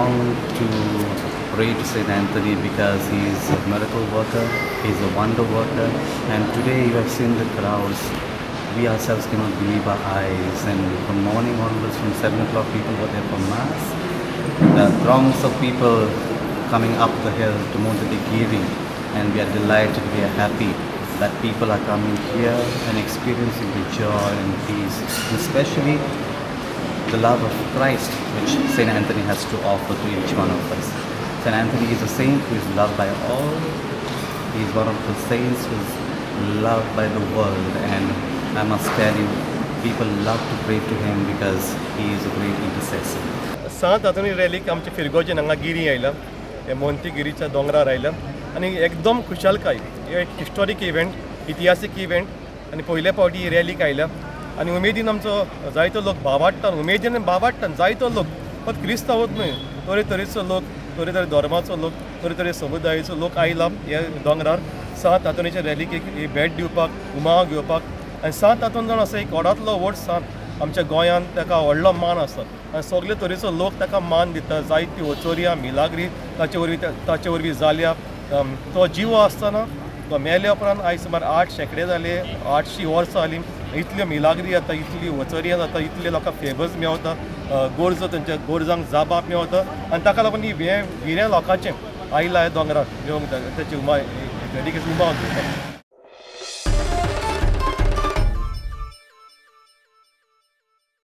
down to pray to Saint Anthony because he's a miracle worker, he's a wonder worker, and today you have seen the crowds. We ourselves cannot believe our eyes, and from morning onwards, from 7 o'clock, people were there for Mass. The throngs of people coming up the hill to Monte and we are delighted, we are happy that people are coming here and experiencing the joy and peace, and especially the love of Christ which Saint Anthony has to offer to each one of us. Saint Anthony is a saint who is loved by all. He is one of the saints who is loved by the world, and I must tell you, people love to pray to him because he is a great intercessor. सांत हातून रॅलीक आमचे फिरगोचे हांगा गिरी आयला, मोंतीगिरीच्या दोंगरार आयला आनी एकदम खुशालकाय. एक हिस्टॉरीक इव्हेंट, इतिहासीक इव्हेंट, आनी पयले फावटी ही रॅलीक आयला आनी उमेदीन आमचो जायतो लोक भावाडटा, उमेदीन भावाडटा. जायतो लोक फक्त क्रिस्तांवच न्हय, तरेतरेचो लोक, तरेतरे धर्माचो लोक, तरेतरे समुदायाचो लोक आयला ह्या दोंगरार सांत हातुनीच्या रॅलीक एक भेट दिवपाक, उमाळ घेवपाक. आनी सांत हातून जावन असो एक व्हडांतलो व्हड सांत आमच्या गोंयांत, ताका व्हडलो मान आसा आनी सगळे तरेचो लोक ताका मान दिता. जायती वचोऱ्यां मिलाग्री ताचे वरवीं जाल्या. तो जिवो आसतना तो मेल्या उपरांत आयज सुमार 8 शेंकडे जाले, 800 वर्सां जालीं. इतल्यो मिलाग्री जाता, इतली वचोऱ्यां जाता, इतले लोकांक फेवर्स मेवता, गोरजो तेंच्या गोरजांक जाबाप मेवता आनी ताका लागून ही विऱ्या लोकांचें आयला ह्या दोंगरार येवंक ताची उमाळ घेवपाक.